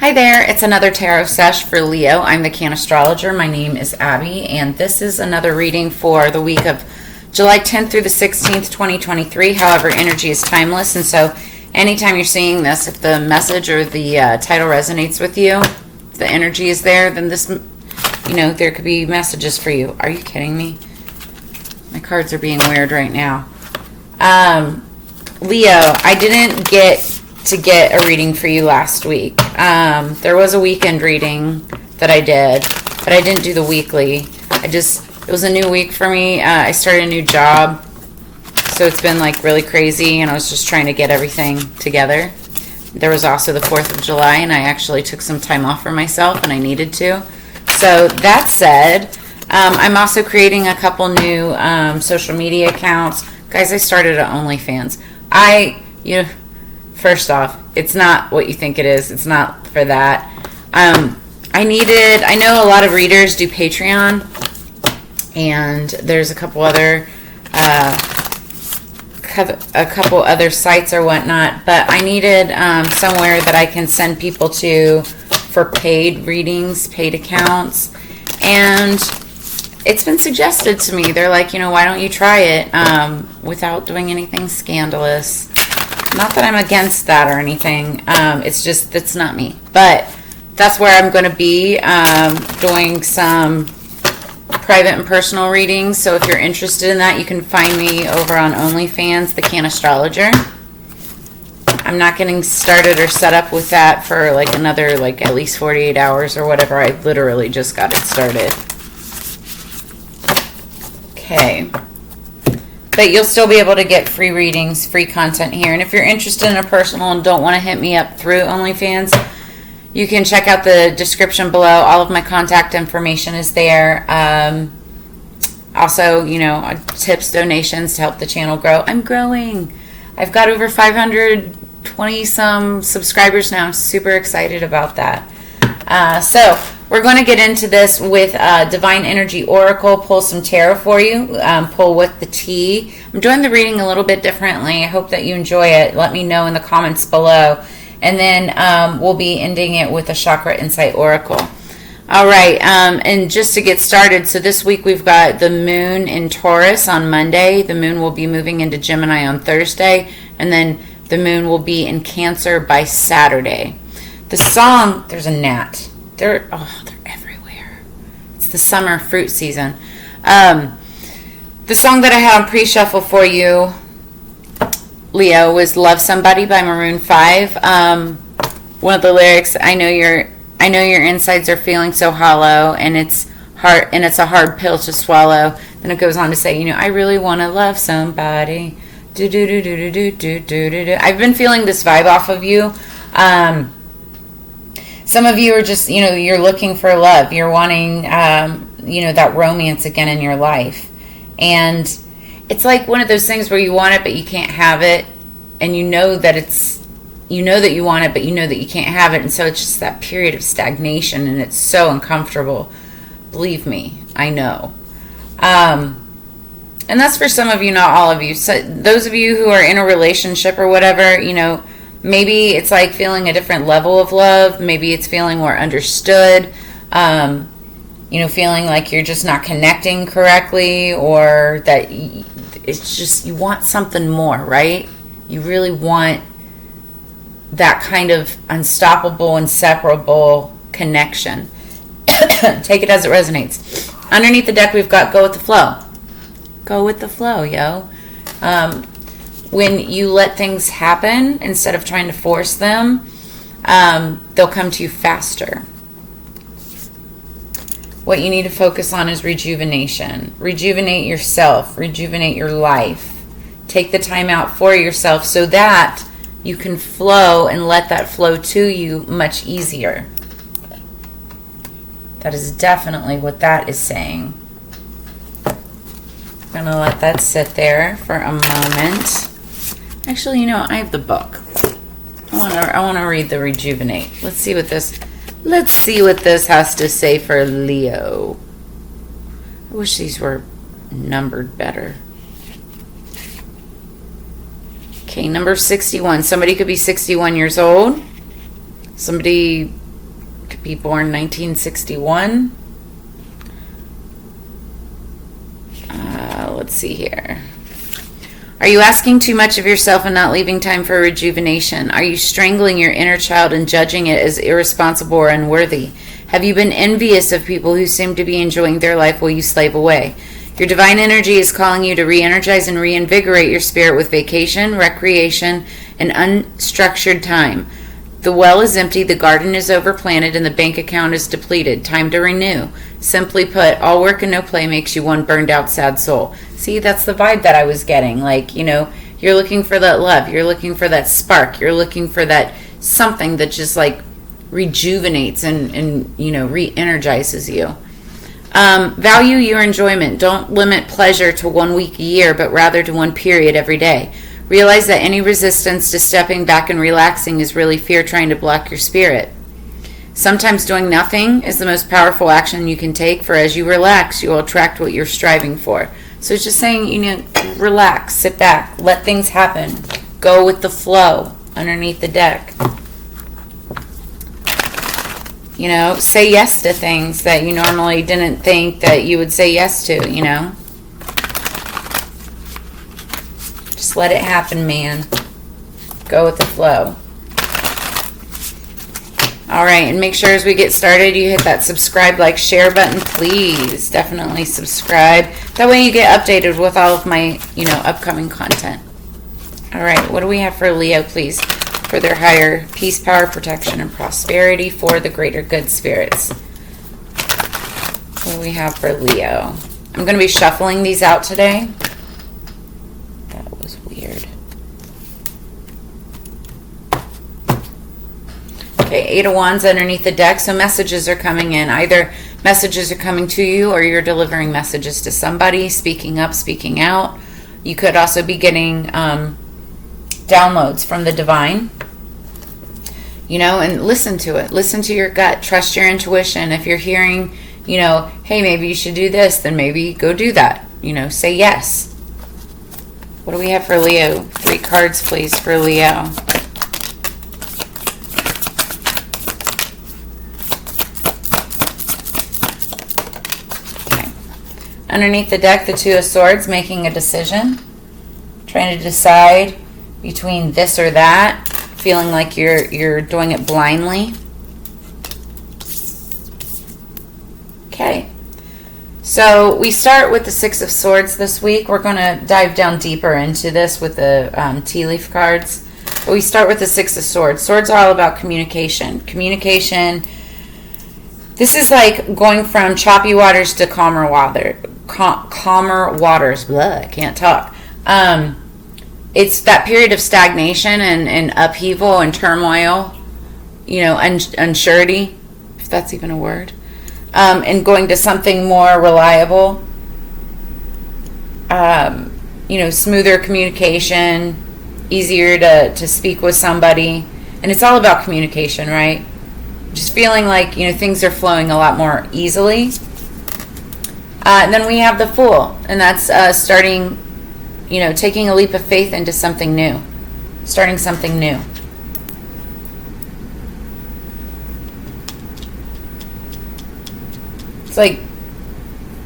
Hi there, it's another tarot sesh for Leo. I'm the Cannastrologer. My name is Abby, and this is another reading for the week of July 10th through the 16th, 2023. However, energy is timeless, and so anytime you're seeing this, if the message or the title resonates with you, if the energy is there, then this, there could be messages for you. Are you kidding me? My cards are being weird right now. Leo, I didn't get a reading for you last week. There was a weekend reading that I did, but I didn't do the weekly. It was a new week for me. I started a new job, so it's been like really crazy, and I was just trying to get everything together. There was also the 4th of July, and I actually took some time off for myself, and I needed to. So that said, I'm also creating a couple new social media accounts. Guys, I started an OnlyFans. First off, it's not what you think it is. It's not for that. I know a lot of readers do Patreon, and there's a couple other sites or whatnot, but I needed somewhere that I can send people to for paid readings, paid accounts, and it's been suggested to me. They're like, why don't you try it without doing anything scandalous? Not that I'm against that or anything. It's just, that's not me. But that's where I'm going to be doing some private and personal readings. So if you're interested in that, you can find me over on OnlyFans, the Cannastrologer. I'm not getting started or set up with that for another at least 48 hours or whatever. I literally just got it started. Okay. But you'll still be able to get free readings, free content here. And if you're interested in a personal and don't want to hit me up through OnlyFans, you can check out the description below. All of my contact information is there. Also, tips, donations to help the channel grow. I'm growing. I've got over 520-some subscribers now. I'm super excited about that. So we're going to get into this with Divine Energy Oracle. Pull some tarot for you. Pull with the tea. I'm doing the reading a little bit differently. I hope that you enjoy it. Let me know in the comments below. And then we'll be ending it with a Chakra Insight Oracle. All right. And just to get started, so this week we've got the moon in Taurus on Monday. The moon will be moving into Gemini on Thursday. And then the moon will be in Cancer by Saturday. The song, there's a gnat. They're everywhere. It's the summer fruit season. The song that I had on pre-shuffle for you, Leo, was "Love Somebody" by Maroon 5. One of the lyrics, I know your insides are feeling so hollow, and it's hard, and it's a hard pill to swallow. Then it goes on to say, I really want to love somebody. Do do do do do do do do do. I've been feeling this vibe off of you. Some of you are just, you're looking for love. You're wanting, that romance again in your life. And it's like one of those things where you want it, but you can't have it. And you know that you want it, but you know that you can't have it. And so it's just that period of stagnation, and it's so uncomfortable. Believe me, I know. And that's for some of you, not all of you. So those of you who are in a relationship or whatever, maybe it's like feeling a different level of love. Maybe it's feeling more understood. Feeling like you're just not connecting correctly, or that it's just you want something more, right? You really want that kind of unstoppable, inseparable connection. Take it as it resonates. Underneath the deck, we've got Go With The Flow. Go with the flow, yo. When you let things happen instead of trying to force them, they'll come to you faster. What you need to focus on is rejuvenation. Rejuvenate yourself. Rejuvenate your life. Take the time out for yourself so that you can flow and let that flow to you much easier. That is definitely what that is saying. I'm going to let that sit there for a moment. Actually, I have the book. I want to read the Rejuvenate. Let's see what this has to say for Leo. I wish these were numbered better. Okay, number 61. Somebody could be 61 years old. Somebody be born 1961. Let's see here. Are you asking too much of yourself and not leaving time for rejuvenation? Are you strangling your inner child and judging it as irresponsible or unworthy? Have you been envious of people who seem to be enjoying their life while you slave away? Your divine energy is calling you to re-energize and reinvigorate your spirit with vacation, recreation, and unstructured time. The well is empty, the garden is overplanted, and the bank account is depleted. Time to renew. Simply put, all work and no play makes you one burned out, sad soul. See, that's the vibe that I was getting. Like, you're looking for that love. You're looking for that spark. You're looking for that something that just like rejuvenates and re-energizes you. Value your enjoyment. Don't limit pleasure to 1 week a year, but rather to one period every day. Realize that any resistance to stepping back and relaxing is really fear trying to block your spirit. Sometimes doing nothing is the most powerful action you can take, for as you relax, you will attract what you're striving for. So it's just saying, relax, sit back, let things happen, go with the flow underneath the deck. Say yes to things that you normally didn't think that you would say yes to, Just let it happen, man. Go with the flow. All right, and make sure as we get started, you hit that subscribe, like, share button, please. Definitely subscribe. That way you get updated with all of my, upcoming content. All right, what do we have for Leo, please? For their higher peace, power, protection, and prosperity for the greater good spirits. What do we have for Leo? I'm going to be shuffling these out today. That was weird. Okay, 8 of Wands underneath the deck. So messages are coming in. Either messages are coming to you or you're delivering messages to somebody, speaking up, speaking out. You could also be getting downloads from the divine, and listen to it. Listen to your gut. Trust your intuition. If you're hearing, hey, maybe you should do this, then maybe go do that. Say yes. What do we have for Leo? 3 cards, please, for Leo. Okay. Underneath the deck, the 2 of Swords, making a decision. Trying to decide between this or that, feeling like you're doing it blindly. Okay, so we start with the 6 of Swords this week. We're going to dive down deeper into this with the tea leaf cards. But we start with the 6 of Swords. Swords are all about communication. Communication. This is like going from choppy waters to calmer water. Calmer waters. Blah, I can't talk. It's that period of stagnation and upheaval and turmoil, unsurety, if that's even a word, and going to something more reliable, smoother communication, easier to speak with somebody. And it's all about communication, right? Just feeling like, things are flowing a lot more easily. And then we have the Fool, and that's starting, taking a leap of faith into something new, starting something new. It's like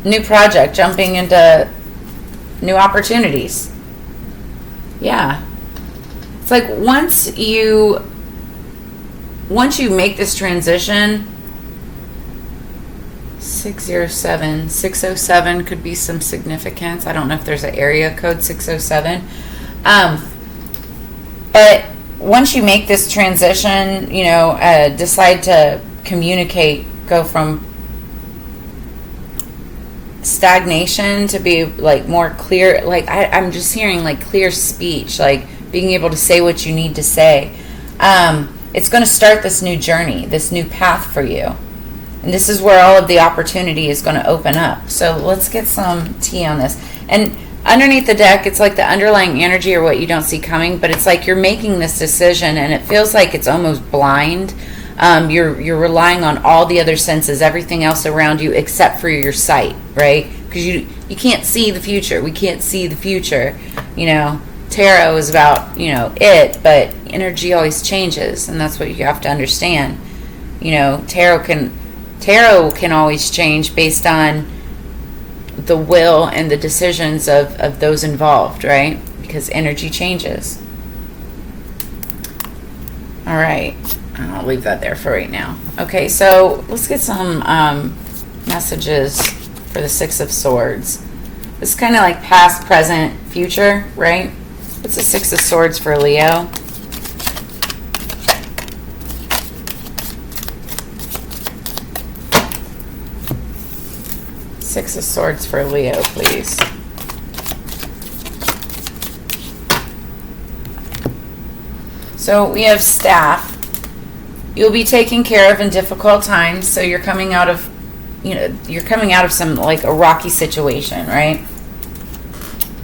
new project, jumping into new opportunities. Yeah. It's like once you make this transition, 607 could be some significance. I don't know if there's an area code 607. But once you make this transition, decide to communicate, go from stagnation to be like more clear. Like I'm just hearing like clear speech, like being able to say what you need to say. It's going to start this new journey, this new path for you. And this is where all of the opportunity is going to open up. So let's get some tea on this. And underneath the deck, it's like the underlying energy or what you don't see coming, but it's like you're making this decision and it feels like it's almost blind. You're relying on all the other senses, everything else around you except for your sight, right? Because you can't see the future. We can't see the future. Tarot is about, it, but energy always changes, and that's what you have to understand. You know, tarot can always change based on the will and the decisions of those involved, right? Because energy changes. All right, I'll leave that there for right now. Okay, so let's get some messages for the Six of Swords. It's kind of like past, present, future, right? What's the Six of Swords for Leo? Six of Swords for Leo, please. So we have Staff. You'll be taken care of in difficult times. So you're coming out of, you're coming out of some like a rocky situation, right?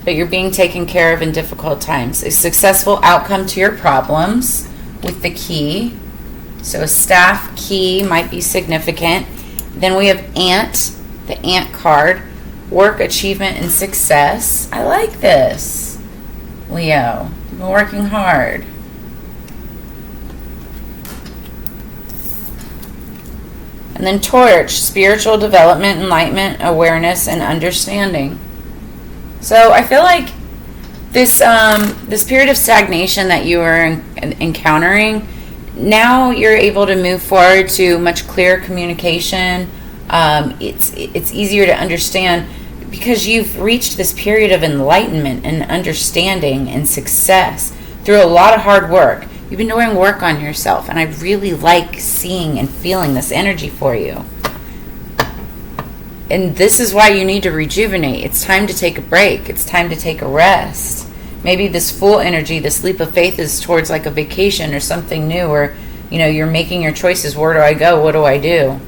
But you're being taken care of in difficult times. A successful outcome to your problems with the Key. So a Staff key might be significant. Then we have Ant, the Ant card. Work, achievement, and success. I like this, Leo. You've been working hard. And then Torch, spiritual development, enlightenment, awareness, and understanding. So I feel like this this period of stagnation that you are encountering, now you're able to move forward to much clearer communication. It's easier to understand because you've reached this period of enlightenment and understanding and success through a lot of hard work. You've been doing work on yourself, and I really like seeing and feeling this energy for you. And this is why you need to rejuvenate. It's time to take a break. It's time to take a rest. Maybe this Fool energy, this leap of faith is towards like a vacation or something new, or you're making your choices. Where do I go? What do I do?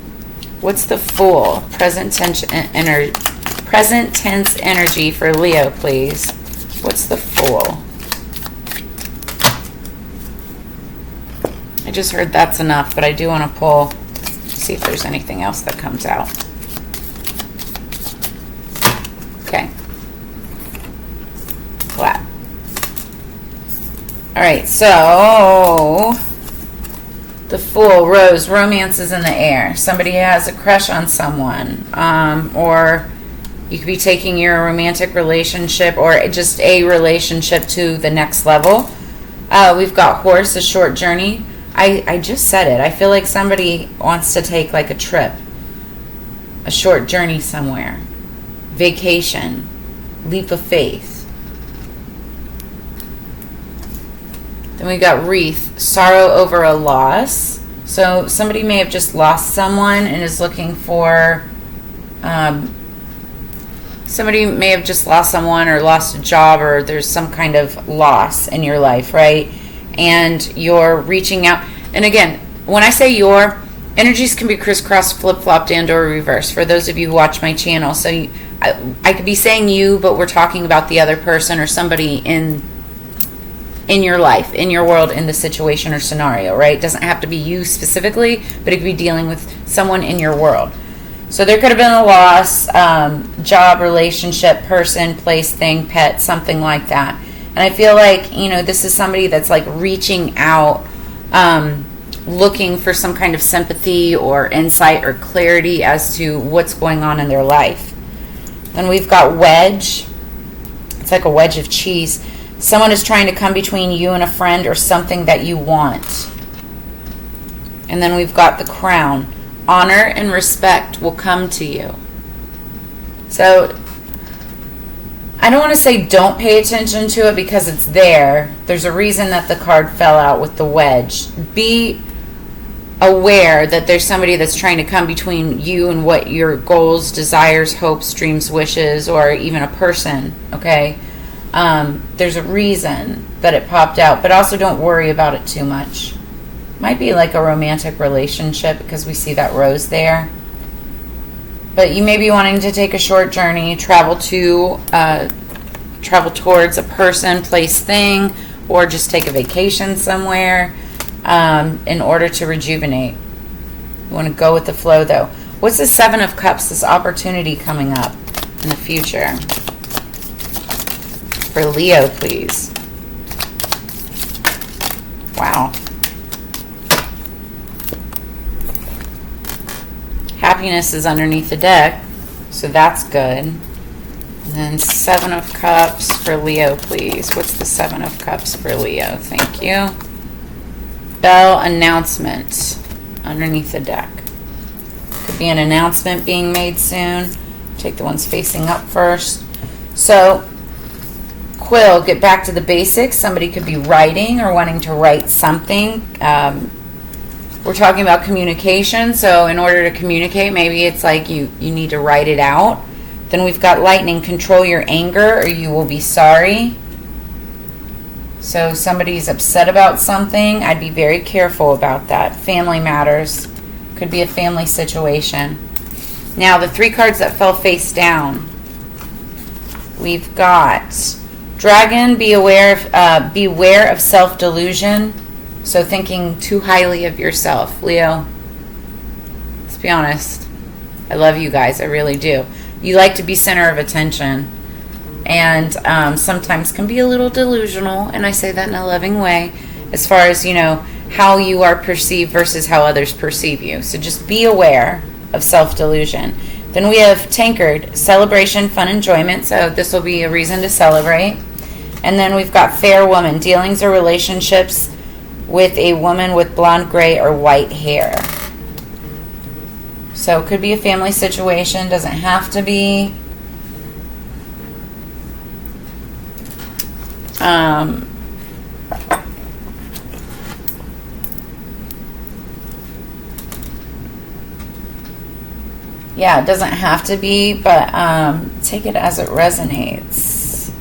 What's the Fool? Present tense energy for Leo, please. What's the Fool? I just heard that's enough, but I do want to pull, see if there's anything else that comes out. Okay. Flat. All right, so the Fool, Rose, romance is in the air. Somebody has a crush on someone, or you could be taking your romantic relationship or just a relationship to the next level. We've got Horse, a short journey. I just said it. I feel like somebody wants to take like a trip, a short journey somewhere, vacation, leap of faith. Then we got Wreath, sorrow over a loss. So somebody may have just lost someone and is looking for, somebody may have just lost someone or lost a job, or there's some kind of loss in your life, right? And you're reaching out. And again, when I say your, energies can be crisscrossed, flip-flopped, and or reversed for those of you who watch my channel. So I could be saying you, but we're talking about the other person or somebody in your life, in your world, in the situation or scenario, right? It doesn't have to be you specifically, but it could be dealing with someone in your world. So there could have been a loss, job, relationship, person, place, thing, pet, something like that. And I feel like, this is somebody that's like reaching out, looking for some kind of sympathy or insight or clarity as to what's going on in their life. Then we've got Wedge. It's like a wedge of cheese. Someone is trying to come between you and a friend or something that you want. And then we've got the Crown. Honor and respect will come to you. So I don't want to say don't pay attention to it because it's there. There's a reason that the card fell out with the wedge. Be aware that there's somebody that's trying to come between you and what your goals, desires, hopes, dreams, wishes, or even a person, okay? There's a reason that it popped out, but also don't worry about it too much. Might be like a romantic relationship because we see that rose there. But you may be wanting to take a short journey, travel towards a person, place, thing, or just take a vacation somewhere in order to rejuvenate. You want to go with the flow, though. What's the Seven of Cups, this opportunity coming up in the future? For Leo, please. Wow. Happiness is underneath the deck, so that's good. And then 7 of Cups for Leo, please. What's the 7 of Cups for Leo? Thank you. Bell announcement underneath the deck. Could be an announcement being made soon. Take the ones facing up first. So, Quill, get back to the basics. Somebody could be writing or wanting to write something. We're talking about communication, so in order to communicate, maybe it's like you need to write it out. Then we've got Lightning, control your anger or you will be sorry. So somebody's upset about something. I'd be very careful about that. Family matters. Could be a family situation. Now, the 3 cards that fell face down. We've got Dragon, beware of self-delusion. So thinking too highly of yourself. Leo, let's be honest. I love you guys. I really do. You like to be center of attention. And sometimes can be a little delusional. And I say that in a loving way. As far as, how you are perceived versus how others perceive you. So just be aware of self-delusion. Then we have Tankard, celebration, fun, enjoyment. So this will be a reason to celebrate. And then we've got Fair Woman, dealings or relationships with a woman with blonde, gray, or white hair. So it could be a family situation, doesn't have to be. Yeah, it doesn't have to be, but take it as it resonates.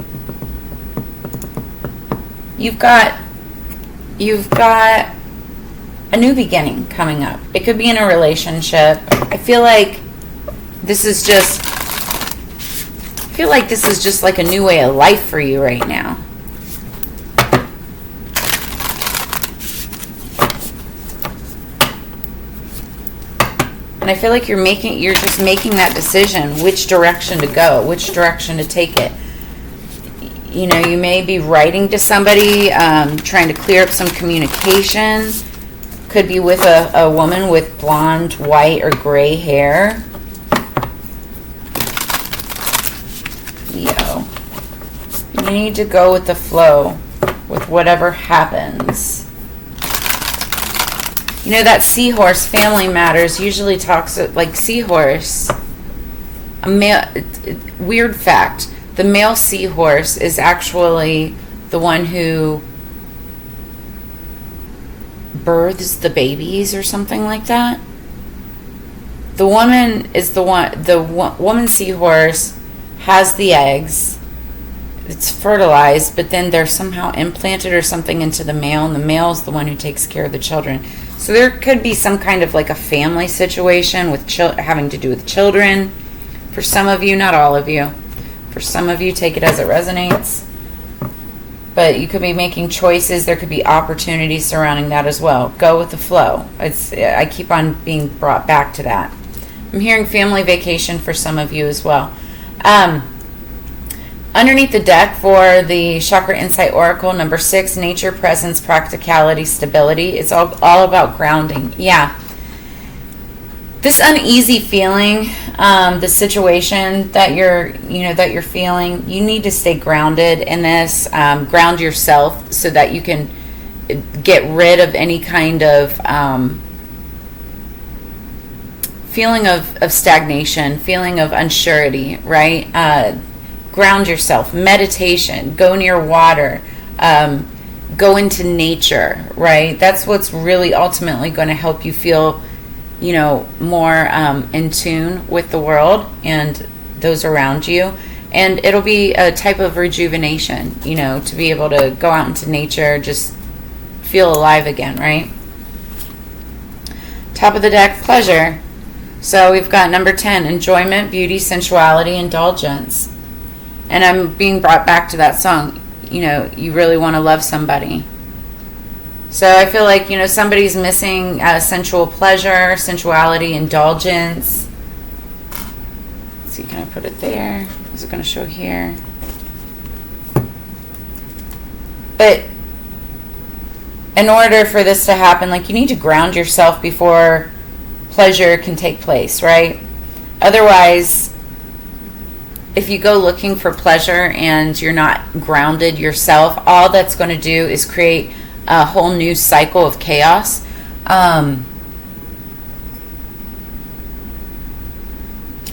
You've got a new beginning coming up. It could be in a relationship. I feel like this is just like a new way of life for you right now. And I feel like you're just making that decision, which direction to go, which direction to take it. You may be writing to somebody, trying to clear up some communication. Could be with a woman with blonde, white, or gray hair. Leo, you need to go with the flow, with whatever happens. That seahorse, family matters, usually talks like seahorse. Weird fact. The male seahorse is actually the one who births the babies or something like that. The woman is the woman seahorse has the eggs. It's fertilized, but then they're somehow implanted or something into the male, and the male is the one who takes care of the children. So there could be some kind of like a family situation with having to do with children. For some of you, not all of you. For some of you, take it as it resonates. But you could be making choices. There could be opportunities surrounding that as well. Go with the flow. I keep on being brought back to that. I'm hearing family vacation for some of you as well. Underneath the deck for the Chakra Insight Oracle, number 6, nature, presence, practicality, stability. It's all about grounding. Yeah. This uneasy feeling, the situation that you're feeling, you need to stay grounded in this. Ground yourself so that you can get rid of any kind of feeling of stagnation, feeling of unsurety, right? Ground yourself. Meditation. Go near water. Go into nature, right? That's what's really ultimately going to help you feel more in tune with the world and those around you. And it'll be a type of rejuvenation, to be able to go out into nature, just feel alive again, right? Top of the deck, pleasure. So we've got number 10, enjoyment, beauty, sensuality, indulgence. And I'm being brought back to that song, you really want to love somebody. So I feel like, somebody's missing sensual pleasure, sensuality, indulgence. Let's see, can I put it there? Is it going to show here? But in order for this to happen, you need to ground yourself before pleasure can take place, right? Otherwise, if you go looking for pleasure and you're not grounded yourself, all that's going to do is create a whole new cycle of chaos.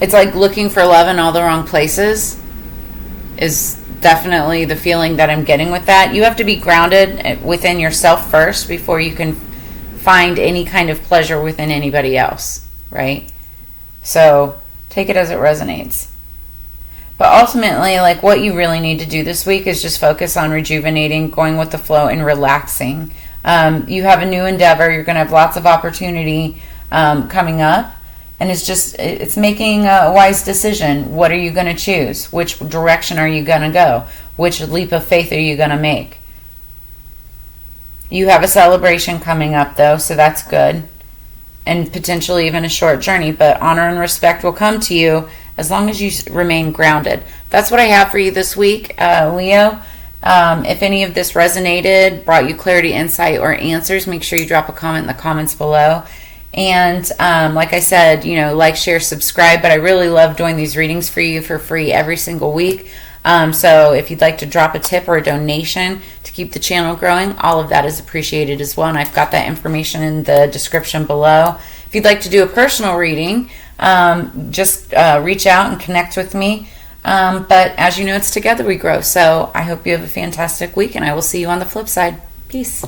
It's like looking for love in all the wrong places is definitely the feeling that I'm getting with that. You have to be grounded within yourself first before you can find any kind of pleasure within anybody else, right? So take it as it resonates. But ultimately, like, what you really need to do this week is just focus on rejuvenating, going with the flow, and relaxing. You have a new endeavor. You're going to have lots of opportunity coming up. And it's making a wise decision. What are you going to choose? Which direction are you going to go? Which leap of faith are you going to make? You have a celebration coming up, though, so that's good. And potentially even a short journey. But honor and respect will come to you as long as you remain grounded. That's what I have for you this week, Leo. If any of this resonated, brought you clarity, insight, or answers, make sure you drop a comment in the comments below. And like I said, like, share, subscribe. But I really love doing these readings for you for free every single week. So if you'd like to drop a tip or a donation to keep the channel growing, all of that is appreciated as well. And I've got that information in the description below. If you'd like to do a personal reading, just reach out and connect with me. But as you know, it's together we grow. So I hope you have a fantastic week, and I will see you on the flip side. Peace.